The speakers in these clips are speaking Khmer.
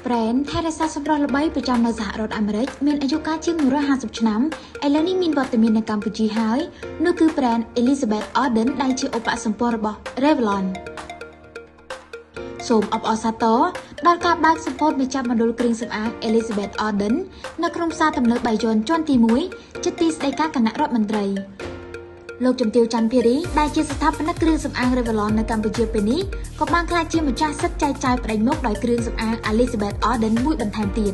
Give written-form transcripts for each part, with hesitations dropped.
brand ថែរក្សាសម្រស់ល្បីប្រចាំនៅសហរដ្ឋអាមេរិកមានអាយុកាលជាង150ឆ្នាំឥឡូវនេះមានវត្តមាននៅកម្ពុជាហើយនោះគឺ brand Elizabeth Arden ដែលជាឧបសម្ព័ន្ធរបស់ Revlon សូមអបអរសាទរដល់ការបើកសម្ពោធបញ្ចប់មណ្ឌលគ្រឿងសម្អាង Elizabeth Arden នៅក្នុងផ្សារទំនើបបាយ័នជាន់ទី1ជិតទីស្តីការគណៈរដ្ឋមន្ត្រីលោកជំទាវច័ន្ទភារីដែលជាស្ថាបនិកគ្រឿងសម្អាង Revlon នៅកម្ពុជាពេលនេះក៏បានក្លាយជាម្ចាស់សិទ្ធិចែកចាយប្តីមុខដោយគ្រឿងសម្អាង Elizabeth Arden មួយបន្ថែមទៀត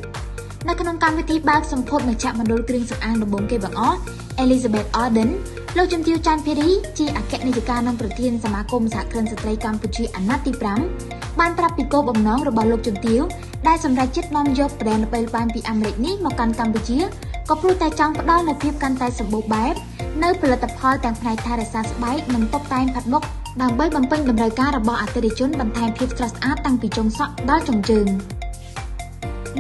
នៅក្នុងកម្មវិធីបើកសម្ពោធមជ្ឈមណ្ឌលគ្រឿងសម្អាងដំបូងគេបង្អស់ Elizabeth Arden លោកជំទាវច័ន្ទភារីជាអគ្គនាយិកានិងប្រធានសមាគមសហគ្រិនស្ត្រីកម្ពុជាអាណត្តិទី5បានប្រាប់ពីគោលបំណងរបស់លោកជំទាវដែលសម្រេចចិត្តនាំយក brand ល្បីល្បាញពីអាមេរិកនេះមកកាន់កម្ពុជាក៏ព្រោះតែចង់ផ្ដល់នូវភាពកាន់តែសម្បូរបែបនៅផលិតផលទាំងផ្នែកថែរក្សាស្បែកនិងតុបតែងផាត់មុខដើម្បីបំពេញតម្រូវការរបស់អតិថិជនបន្ថែមភាពស្រស់ស្អាតតាំងពីចុងសក់ដល់ចុងជើង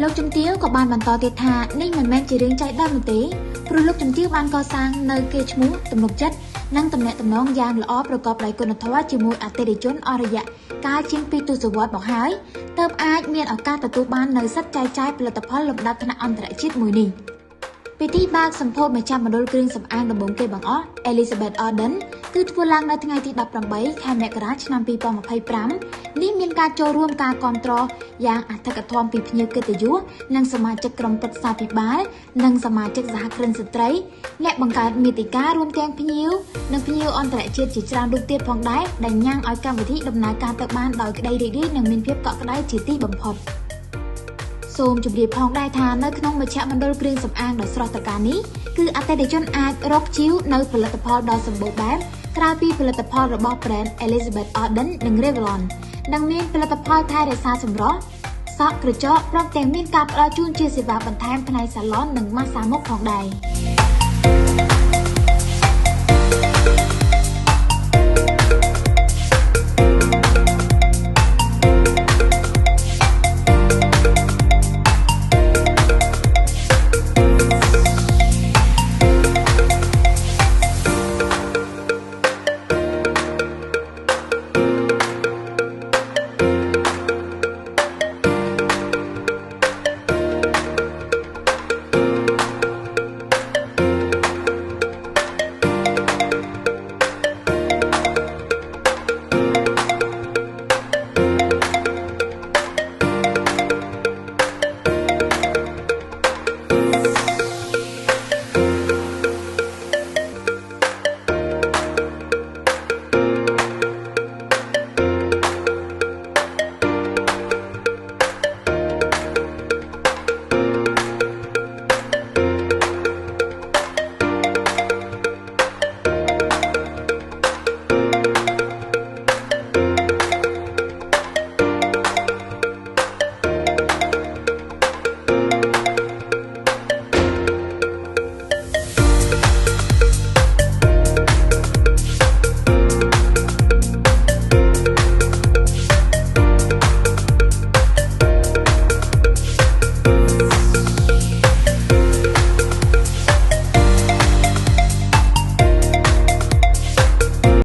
លោកជំទាវក៏បានបន្តទៀតថានេះមិនមែនជារឿងចៃដន្យនោះទេព្រោះលោកជំទាវបានកសាងនៅកេរ្តិ៍ឈ្មោះទំនុកចិត្តនិងទំនាក់ទំនងយ៉ាងល្អប្រកបដោយគុណធម៌ជាមួយអតិថិជនអស់រយៈកាលជាង2ទសវត្សរ៍មកហើយទើបអាចមានឱកាសទទួលបាននូវសិទ្ធិចែកចាយផលិតផលលំដាប់ថ្នាក់អន្តរជាតិមួយនេះពិធីបើកសម្ពោធមជ្ឈមណ្ឌលគ្រឿងសម្អាងដំបូងគេបង្អស់ Elizabeth Arden គឺធ្វើឡើងនៅថ្ងៃទី18ខែមករាឆ្នាំ2025នេះមានការចូលរួមការគាំទ្រយ៉ាងអធិកអធមពីភ្ញៀវកិត្តិយសនិងសមាជិកក្រុមប្រឹក្សាភិបាលនិងសមាជិកសហគ្រិនស្ត្រីអ្នកបង្កើតមាតិការួមទាំងភ្ញៀវនិងភ្ញៀវអន្តរជាតិជាច្រើនរូបទៀតផងដែរដែលញ៉ាំងឲ្យកម្មវិធីដំណើរការទៅបានដោយក្តីរីករាយនិងមានភាពកក់ក្ដៅជាទីបំផុតសូមជម្រាបផងដែរថានៅក្នុងមជ្ឈមណ្ឌលគ្រឿងសម្អាងដ៏ស្រស់ត្រកាលនេះគឺអតិថិជនអាចរកជាវនៅផលិតផលដ៏សម្បូរបែបក្រៅពីផលិតផលរបស់ brand Elizabeth Arden និង Revlon និងមានផលិតផលថែរក្សាសម្រស់សក់ក្រចកព្រមទាំងមានការផ្ដល់ជូនជាសេវាបន្ថែមផ្នែកសាឡននិងម៉ាស្សាមុខផងដែរ